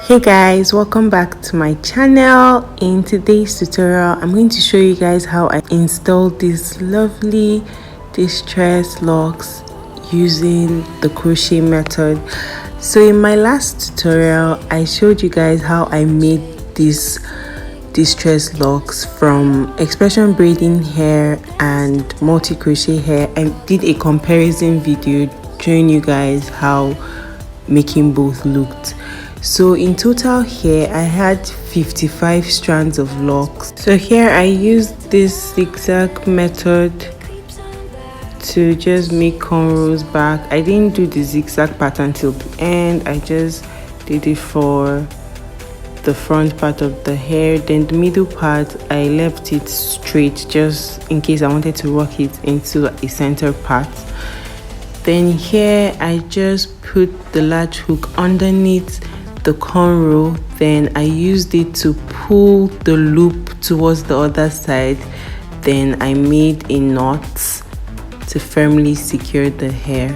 Hey guys, welcome back to my channel. In today's tutorial I'm going to show you guys how I installed this lovely distress locks using the crochet method. So in my last tutorial I showed you guys how I made this distress locks from Xpression braiding hair and multi crochet hair. I did a comparison video showing you guys how making both looked. So in total here I had 55 strands of locks. So here I used this zigzag method to just make cornrows back. I didn't do the zigzag pattern till the end, I just did it for the front part of the hair. Then the middle part I left it straight just in case I wanted to work it into a center part. Then here I just put the latch hook underneath the cornrow, then I used it to pull the loop towards the other side. Then I made a knot to firmly secure the hair.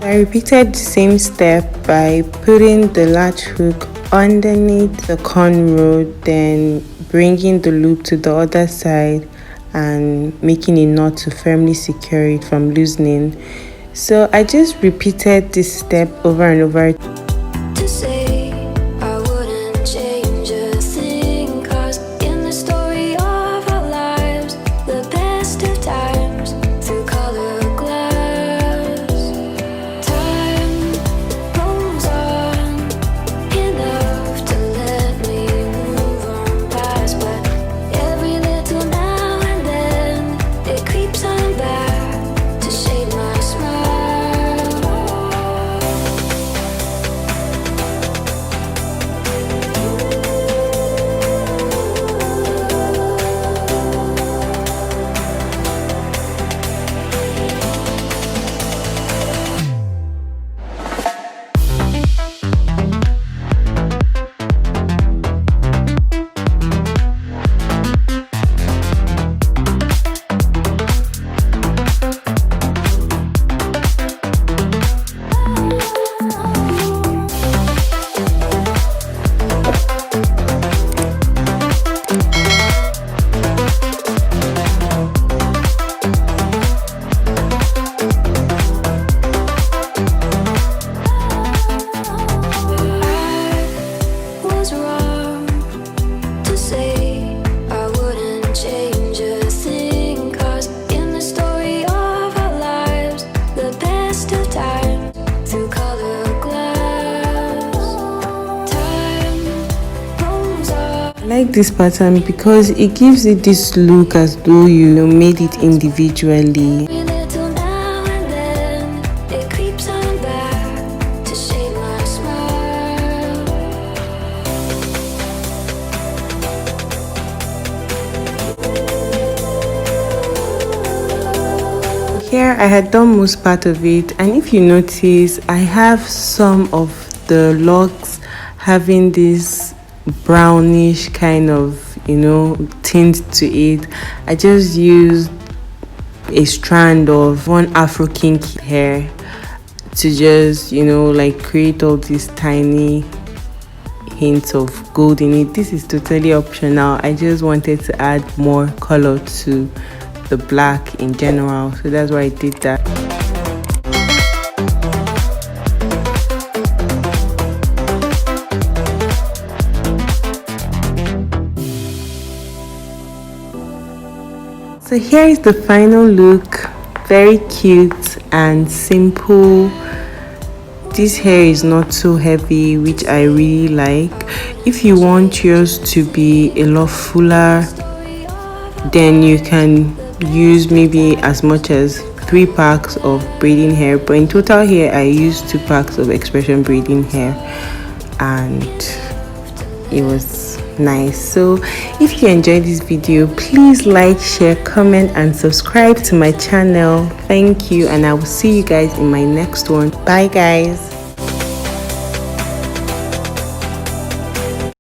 I repeated the same step by putting the latch hook underneath the cornrow, then bringing the loop to the other side and making a knot to firmly secure it from loosening. So I just repeated this step over and over. I like this pattern because it gives it this look as though you made it individually. Here I had done most part of it, and if you notice I have some of the locks having this brownish kind of tint to it. I just used a strand of one Afro kinky hair to just like create all these tiny hints of gold in it. This is totally optional. I just wanted to add more color to the black in general, so that's why I did that. So here is the final look. Very cute and simple. This hair is not so heavy, which I really like. If you want yours to be a lot fuller, then you can use maybe as much as 3 packs of braiding hair, but in total here I used 2 packs of Xpression braiding hair and it was nice. So if you enjoyed this video, please like, share, comment and subscribe to my channel. Thank you, and I will see you guys in my next one. Bye guys.